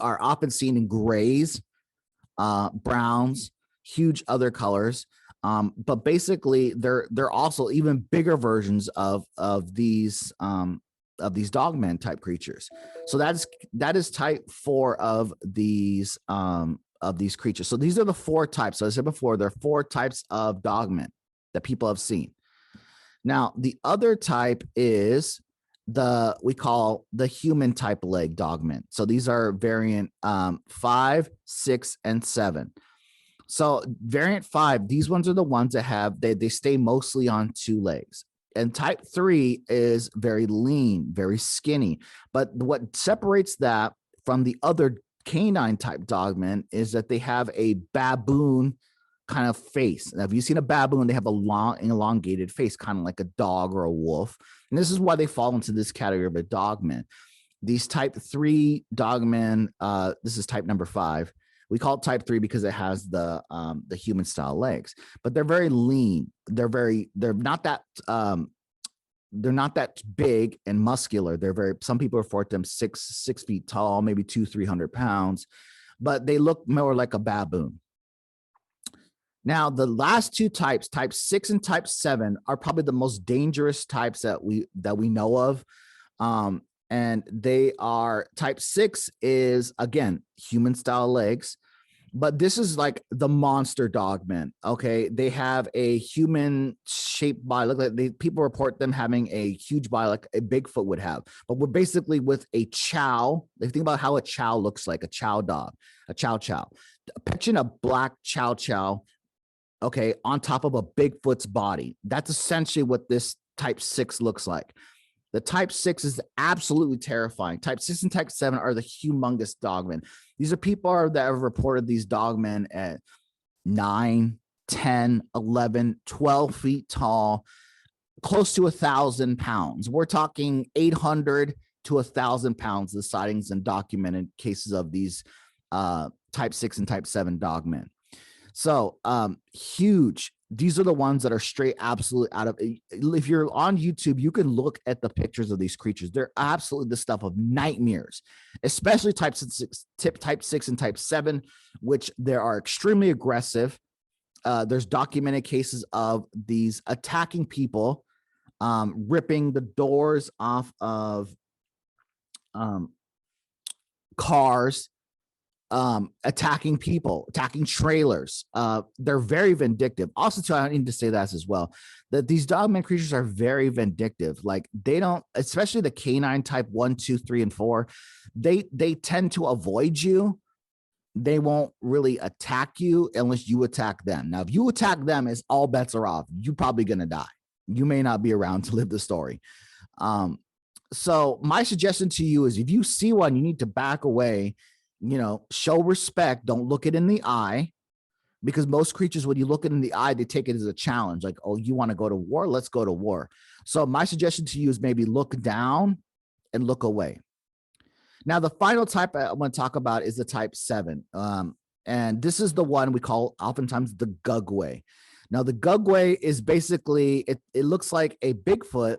S2: are often seen in grays, browns, huge other colors. But basically, they're also even bigger versions of these dogman type creatures. So that is type 4 of these creatures. So these are the 4 types. So I said before, there are 4 types of dogmen that people have seen. Now, the other type is we call the human type leg dogman. So these are variant 5, 6, and 7. So variant 5, these ones are the ones that have, they stay mostly on 2 legs. And type 3 is very lean, very skinny. But what separates that from the other canine type dogmen is that they have a baboon kind of face. Now, if you've seen a baboon, they have a long, elongated face, kind of like a dog or a wolf. And this is why they fall into this category of a dogman. These type 3 dogmen, this is type number 5. We call it type 3 because it has the human style legs, but they're very lean. They're not that big and muscular. Some people report them 6 feet tall, maybe 200-300 pounds, but they look more like a baboon. Now, the last 2 types, type 6 and type 7, are probably the most dangerous types that we know of. And they are, type 6 is, again, human style legs, but this is like the monster dogmen. Okay, they have a human shaped body. Look like people report them having a huge body like a Bigfoot would have, but we're basically with a chow. They think about how a chow looks like, a chow dog, a chow chow. Picture a black chow chow, okay, on top of a Bigfoot's body. That's essentially what this type 6 looks like. The type 6 is absolutely terrifying. Type 6 and type 7 are the humongous dogmen. These are people that have reported these dogmen at 9, 10, 11, 12 feet tall, close to 1,000 pounds. We're talking 800 to 1,000 pounds, the sightings and documented cases of these type 6 and type 7 dogmen. So huge. These are the ones that are straight absolutely out of, if you're on YouTube, you can look at the pictures of these creatures. They're absolutely the stuff of nightmares, especially type 6 and type 7, which they are extremely aggressive. There's documented cases of these attacking people, ripping the doors off of cars, attacking people, attacking trailers. They're very vindictive. Also, too, I need to say that as well, that these dogman creatures are very vindictive. Like, they don't, especially the canine type 1, 2, 3, and 4, they tend to avoid you. They won't really attack you unless you attack them. Now, if you attack them, it's all bets are off. You're probably going to die. You may not be around to live the story. So my suggestion to you is, if you see one, you need to back away. Show respect. Don't look it in the eye, because most creatures, when you look it in the eye, they take it as a challenge. Like, oh, you want to go to war? Let's go to war. So my suggestion to you is maybe look down and look away. Now, the final type I want to talk about is the type 7. And this is the one we call oftentimes the Gugway. Now, the Gugway is basically, it looks like a Bigfoot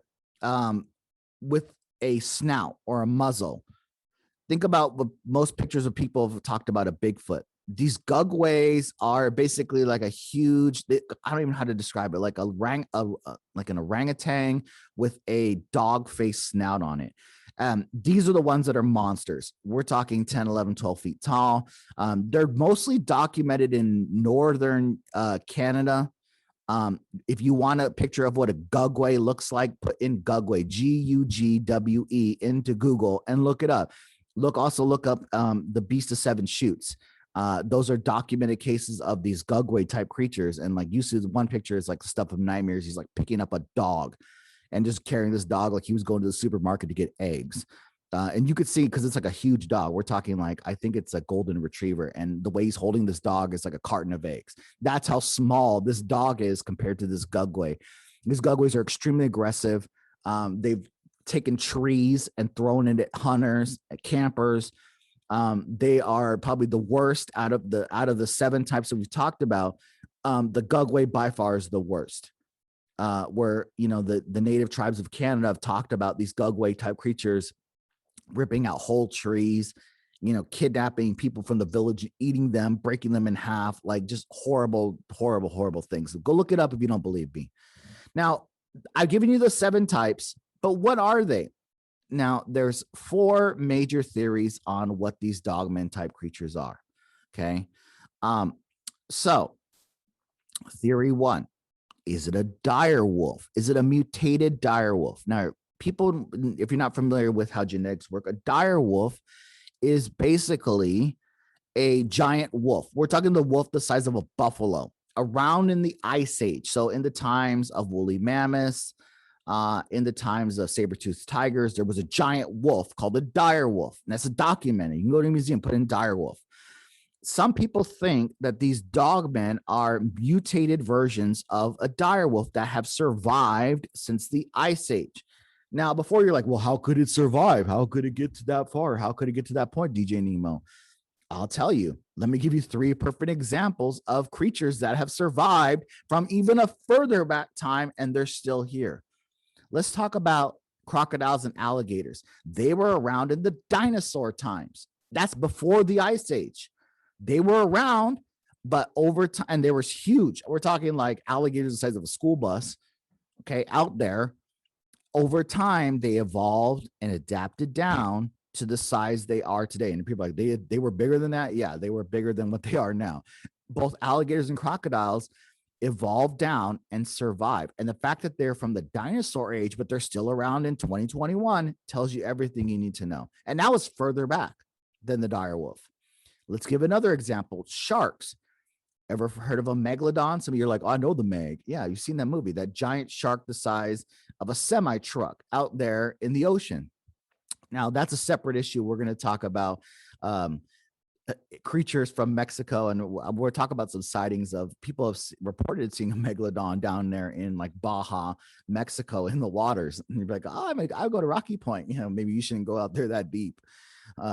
S2: with a snout or a muzzle. Think about what most pictures of people have talked about a Bigfoot. These Gugways are basically like a huge, I don't even know how to describe it, like like an orangutan with a dog face snout on it. These are the ones that are monsters. We're talking 10, 11, 12 feet tall. They're mostly documented in northern Canada. If you want a picture of what a Gugway looks like, put in Gugway, Gugwe, into Google and look it up. Also look up the Beast of Seven Shoots. Those are documented cases of these Gugway type creatures. And like, you see one picture is like the stuff of nightmares. He's like picking up a dog and just carrying this dog like he was going to the supermarket to get eggs. And you could see, because it's like a huge dog. We're talking like, I think it's a golden retriever. And the way he's holding this dog is like a carton of eggs. That's how small this dog is compared to this gugway. These gugways are extremely aggressive. They've taken trees and thrown it at hunters, at campers. They are probably the worst out of the 7 types that we've talked about. The gugway by far is the worst. Where, you know, the native tribes of Canada have talked about these gugway type creatures ripping out whole trees, you know, kidnapping people from the village, eating them, breaking them in half, like just horrible, horrible, horrible things. Go look it up if you don't believe me. Now, I've given you the 7 types, but what are they? Now, there's 4 major theories on what these dogman type creatures are. Okay. So theory 1, is it a dire wolf? Is it a mutated dire wolf? Now, people, if you're not familiar with how genetics work, a dire wolf is basically a giant wolf. We're talking the wolf the size of a buffalo, around in the Ice Age. So in the times of woolly mammoths, in the times of saber-toothed tigers, there was a giant wolf called a dire wolf. And that's a documentary. You can go to a museum, put in dire wolf. Some people think that these dogmen are mutated versions of a dire wolf that have survived since the Ice Age. Now, before you're like, well, how could it survive? How could it get to that far? How could it get to that point, DJ Nemo? I'll tell you. Let me give you 3 perfect examples of creatures that have survived from even a further back time, and they're still here. Let's talk about crocodiles and alligators. They were around in the dinosaur times. That's before the Ice Age. They were around, but over time, and they were huge. We're talking like alligators the size of a school bus, okay, out there. Over time, they evolved and adapted down to the size they are today. And people are like, they were bigger than that? Yeah, they were bigger than what they are now. Both alligators and crocodiles evolved down and survived. And the fact that they're from the dinosaur age, but they're still around in 2021 tells you everything you need to know. And that was further back than the dire wolf. Let's give another example. Sharks. Ever heard of a megalodon? Some of you are like, oh, I know the Meg. Yeah, you've seen that movie, that giant shark the size of a semi-truck out there in the ocean. Now, that's a separate issue. We're going to talk about creatures from Mexico, and we're talking about some sightings of people have reported seeing a megalodon down there in like Baja, Mexico, in the waters. And you're like, oh, I'll go to Rocky Point. You know, maybe you shouldn't go out there that deep,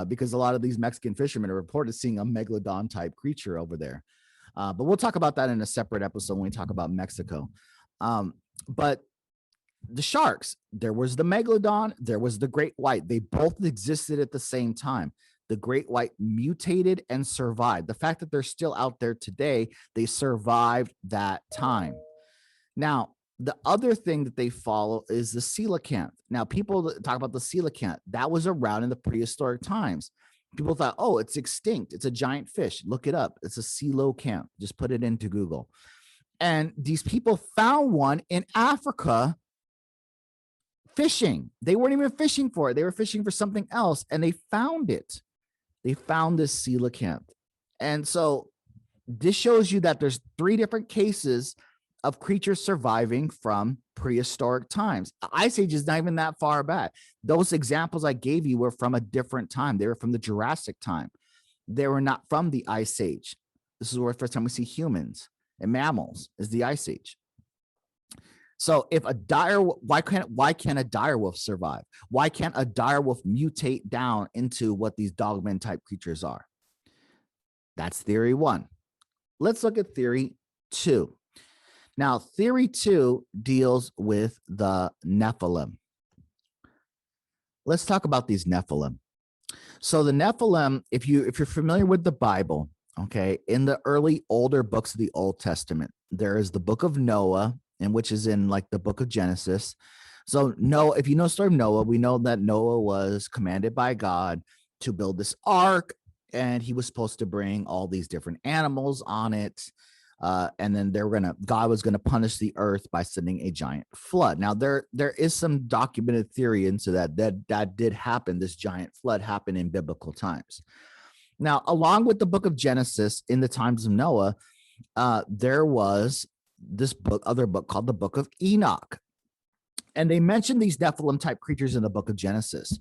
S2: because a lot of these Mexican fishermen are reported seeing a megalodon type creature over there. But we'll talk about that in a separate episode when we talk about Mexico. But the sharks, there was the megalodon, there was the great white. They both existed at the same time. The great white mutated and survived. The fact that they're still out there today, they survived that time. Now, the other thing that they follow is the coelacanth. Now, people talk about the coelacanth. That was around in the prehistoric times. People thought, oh, it's extinct. It's a giant fish. Look it up. It's a coelacanth. Just put it into Google. And these people found one in Africa fishing. They weren't even fishing for it. They were fishing for something else, and they found it. They found this coelacanth. And so this shows you that there's 3 different cases of creatures surviving from prehistoric times. Ice Age is not even that far back. Those examples I gave you were from a different time. They were from the Jurassic time. They were not from the Ice Age. This is where the first time we see humans and mammals is the Ice Age. So if a why can't a dire wolf survive? Why can't a dire wolf mutate down into what these dogman type creatures are? That's theory 1. Let's look at theory 2. Now, theory 2 deals with the Nephilim. Let's talk about these Nephilim. So the Nephilim, if you're familiar with the Bible, okay, in the early older books of the Old Testament, there is the book of Noah, and which is in like the book of Genesis. So Noah, if you know the story of Noah, we know that Noah was commanded by God to build this ark, and he was supposed to bring all these different animals on it. And then God was gonna punish the earth by sending a giant flood. Now there is some documented theory into that did happen. This giant flood happened in biblical times. Now, along with the book of Genesis, in the times of Noah, there was this other book called the book of Enoch, and they mentioned these Nephilim type creatures in the book of Genesis.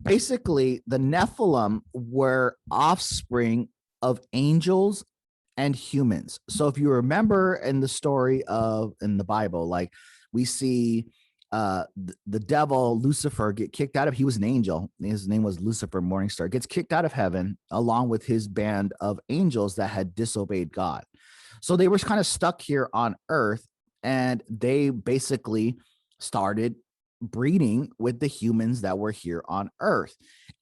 S2: Basically, the Nephilim were offspring of angels and humans. So if you remember in the story of in the Bible, like we see the devil Lucifer get kicked out of, he was an angel, his name was Lucifer Morningstar, gets kicked out of heaven along with his band of angels that had disobeyed God. So they were kind of stuck here on earth, and they basically started breeding with the humans that were here on earth.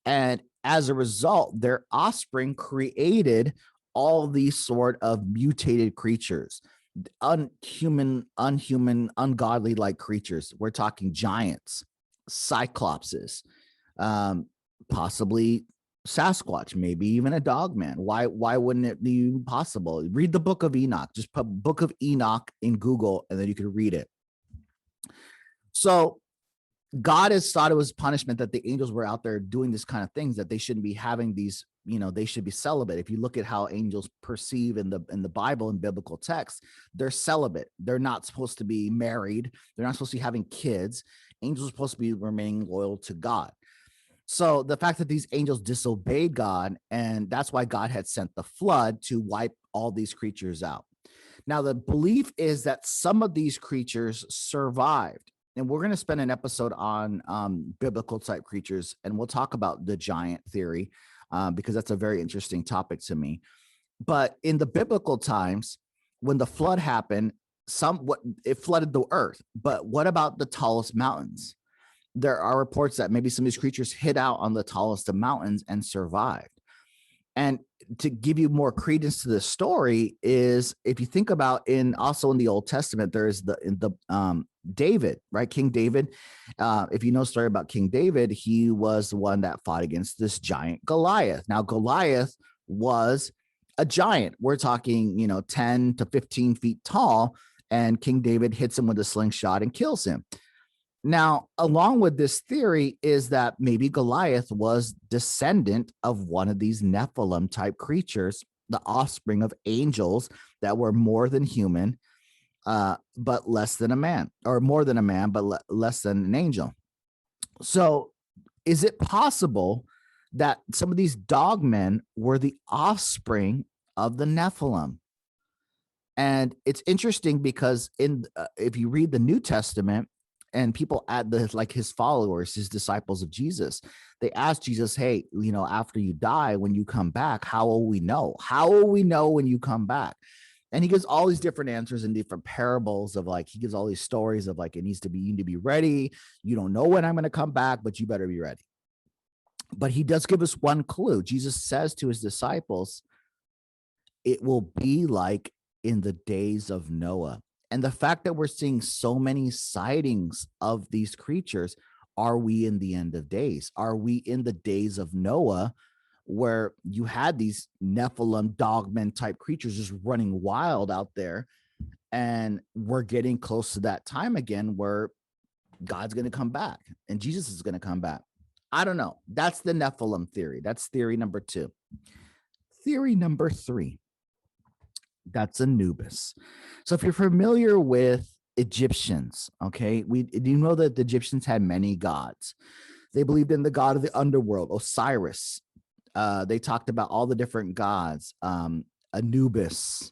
S2: And as a result, their offspring created all these sort of mutated creatures, unhuman, ungodly like creatures. We're talking giants, cyclopses, um, possibly Sasquatch, maybe even a Dogman. Why wouldn't it be possible? Read the Book of Enoch. Just put Book of Enoch in Google, and then you can read it. So God has thought it was punishment that the angels were out there doing this kind of things, that they shouldn't be having these, they should be celibate. If you look at how angels perceive in the Bible and biblical texts, they're celibate. They're not supposed to be married. They're not supposed to be having kids. Angels are supposed to be remaining loyal to God. So the fact that these angels disobeyed God, and that's why God had sent the flood to wipe all these creatures out. Now, the belief is that some of these creatures survived. And we're going to spend an episode on biblical type creatures, and we'll talk about the giant theory because that's a very interesting topic to me. But in the biblical times, when the flood happened, it flooded the earth. But what about the tallest mountains? There are reports that maybe some of these creatures hid out on the tallest of mountains and survived. And to give you more credence to the story is, if you think about also in the Old Testament, there is the David, right? King David. If you know the story about King David, he was the one that fought against this giant Goliath. Now, Goliath was a giant. We're talking, 10 to 15 feet tall, and King David hits him with a slingshot and kills him. Now, along with this theory is that maybe Goliath was descendant of one of these Nephilim type creatures, the offspring of angels that were more than human, but less than a man, or more than a man, but less than an angel. So is it possible that some of these dogmen were the offspring of the Nephilim? And it's interesting because if you read the New Testament, and people at his followers, his disciples of Jesus, they asked Jesus, hey, after you die, when you come back, how will we know? How will we know when you come back? And he gives all these different answers and different parables of he gives all these stories of you need to be ready. You don't know when I'm going to come back, but you better be ready. But he does give us one clue. Jesus says to his disciples, it will be like in the days of Noah. And the fact that we're seeing so many sightings of these creatures, are we in the end of days? Are we in the days of Noah, where you had these Nephilim, dogmen type creatures just running wild out there? And we're getting close to that time again where God's going to come back and Jesus is going to come back. I don't know. That's the Nephilim theory. That's theory number 2. Theory number 3. That's Anubis. So if you're familiar with Egyptians, okay, you know that the Egyptians had many gods. They believed in the god of the underworld, Osiris. They talked about all the different gods, Anubis.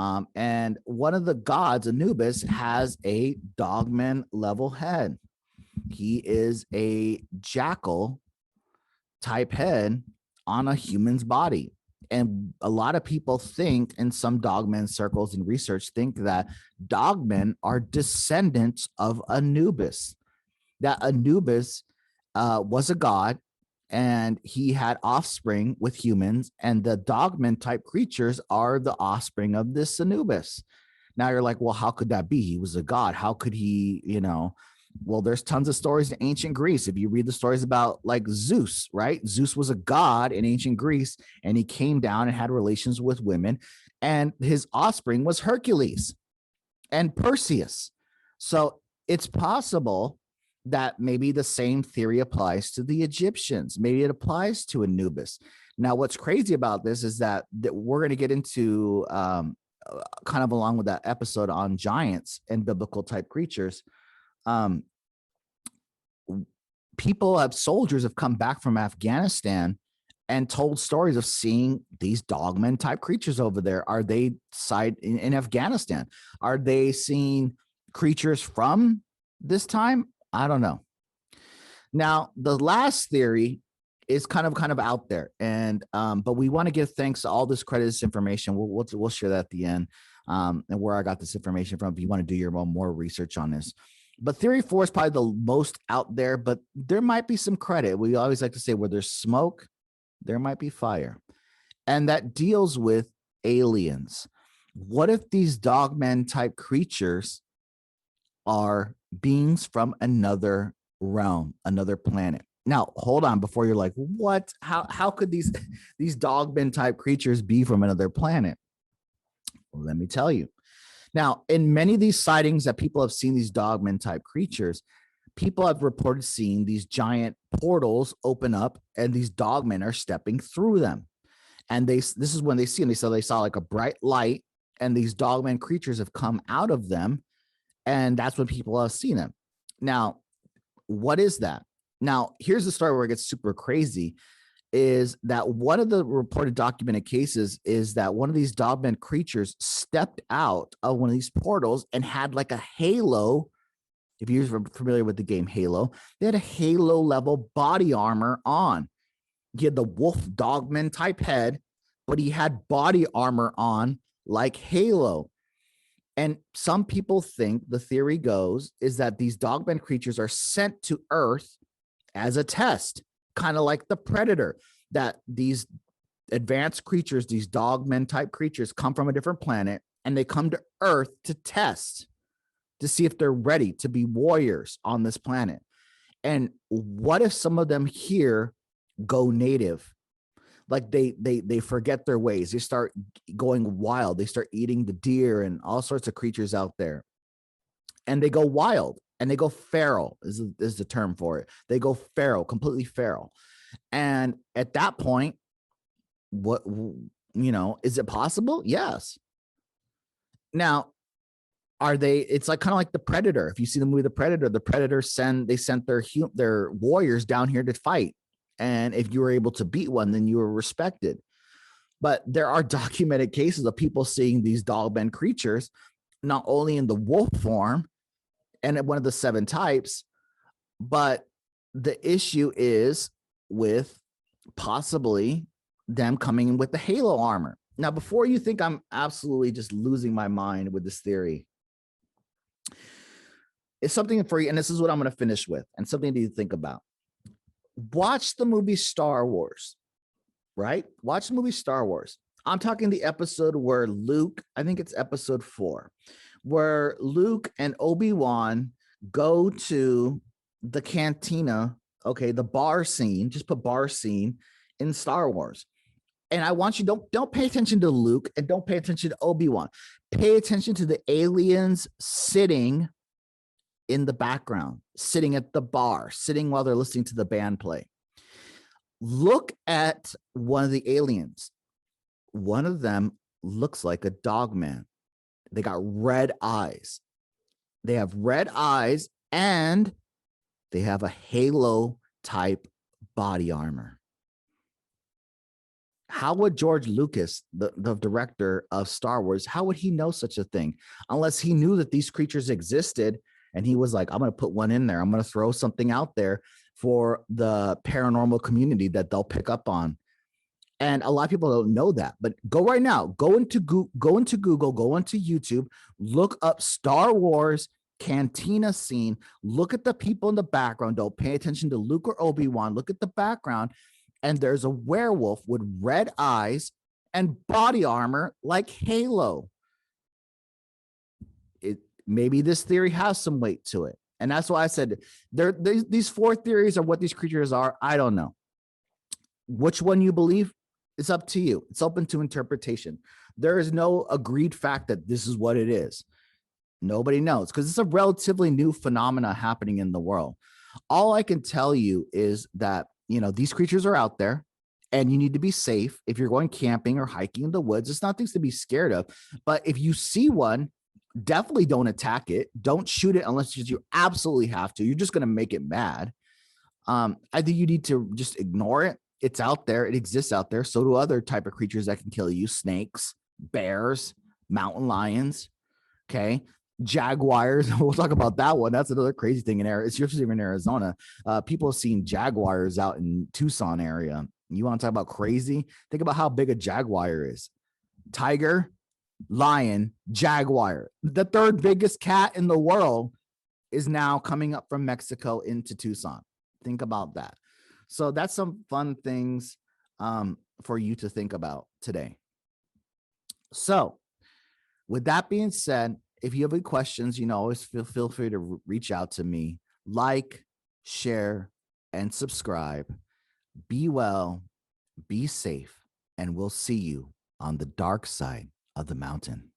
S2: And one of the gods, Anubis, has a dogman level head. He is a jackal type head on a human's body. And a lot of people think, in some dogman circles and research, think that dogmen are descendants of Anubis, that Anubis was a god and he had offspring with humans, and the dogman type creatures are the offspring of this Anubis. Now you're like, well, how could that be? He was a god. How could he, well, there's tons of stories in ancient Greece. If you read the stories about Zeus, right? Zeus was a god in ancient Greece, and he came down and had relations with women, and his offspring was Hercules and Perseus. So it's possible that maybe the same theory applies to the Egyptians. Maybe it applies to Anubis. Now, what's crazy about this is that we're going to get into kind of along with that episode on giants and biblical type creatures. soldiers have come back from Afghanistan and told stories of seeing these dogman type creatures over there. Are they in Afghanistan? Are they seeing creatures from this time? I don't know. Now, the last theory is kind of out there, and but we want to give thanks to all this credit, this information. We'll share that at the end, and where I got this information from. If you want to do your own more research on this, but theory 4 is probably the most out there. But there might be some credit. We always like to say, where there's smoke, there might be fire, and that deals with aliens. What if these dogman type creatures are beings from another realm, another planet? Now, hold on, before you're like, what? How could these dogman type creatures be from another planet? Well, let me tell you. Now, in many of these sightings that people have seen these dogman type creatures, people have reported seeing these giant portals open up and these dogmen are stepping through them. And this is when they see them. They saw like a bright light, and these dogman creatures have come out of them. And that's when people have seen them. Now, what is that? Now, here's the story where it gets super crazy, is that one of the reported documented cases is that one of these dogman creatures stepped out of one of these portals and had like a halo. If you're familiar with the game Halo, they had a halo level body armor on. He had the wolf dogman type head, but he had body armor on like Halo. And some people think, the theory goes, is that these dogman creatures are sent to Earth as a test, kind of like the Predator, that these advanced creatures, these dogmen type creatures, come from a different planet and they come to Earth to test, to see if they're ready to be warriors on this planet. And what if some of them here go native? Like they forget their ways. They start going wild. They start eating the deer and all sorts of creatures out there. And they go wild, and they go feral is the term for it. They go feral, completely feral. And at that point, is it possible? Yes. Now, it's like kind of like the Predator. If you see the movie The Predator sent their warriors down here to fight. And if you were able to beat one, then you were respected. But there are documented cases of people seeing these dogman creatures, not only in the wolf form and one of the 7 types, but the issue is with possibly them coming in with the halo armor. Now, before you think I'm absolutely just losing my mind with this theory, it's something for you, and this is what I'm going to finish with, and something to think about. Watch the movie Star Wars, right? Watch the movie Star Wars. I'm talking the episode where Luke, I think it's episode 4, where Luke and Obi-Wan go to the cantina, okay, the bar scene, just put bar scene in Star Wars. And I want you, don't pay attention to Luke and don't pay attention to Obi-Wan. Pay attention to the aliens sitting in the background, sitting at the bar, sitting while they're listening to the band play. Look at one of the aliens. One of them looks like a dogman. They got red eyes. They have red eyes and they have a halo type body armor. How would George Lucas, the director of Star Wars, how would he know such a thing? Unless he knew that these creatures existed and he was like, I'm going to put one in there. I'm going to throw something out there for the paranormal community that they'll pick up on. And a lot of people don't know that, but go right now, go into Google, go into YouTube, look up Star Wars cantina scene, look at the people in the background. Don't pay attention to Luke or Obi-Wan. Look at the background. And there's a werewolf with red eyes and body armor like Halo. Maybe this theory has some weight to it. And that's why I said these 4 theories are what these creatures are. I don't know. Which one you believe is up to you. It's open to interpretation. There is no agreed fact that this is what it is. Nobody knows because it's a relatively new phenomena happening in the world. All I can tell you is that, these creatures are out there and you need to be safe. If you're going camping or hiking in the woods, it's not things to be scared of. But if you see one, definitely don't attack it. Don't shoot it unless you absolutely have to. You're just going to make it mad. I think you need to just ignore it. It's out there. It exists out there. So do other type of creatures that can kill you: snakes, bears, mountain lions. Okay. Jaguars. We'll talk about that one. That's another crazy thing in Arizona. It's usually in Arizona. People have seen jaguars out in Tucson area. You want to talk about crazy? Think about how big a jaguar is. Tiger, lion, jaguar. The third biggest cat in the world is now coming up from Mexico into Tucson. Think about that. So that's some fun things for you to think about today. So with that being said, if you have any questions, always feel free to reach out to me. Like, share, and subscribe. Be well, be safe, and we'll see you on the dark side of the mountain.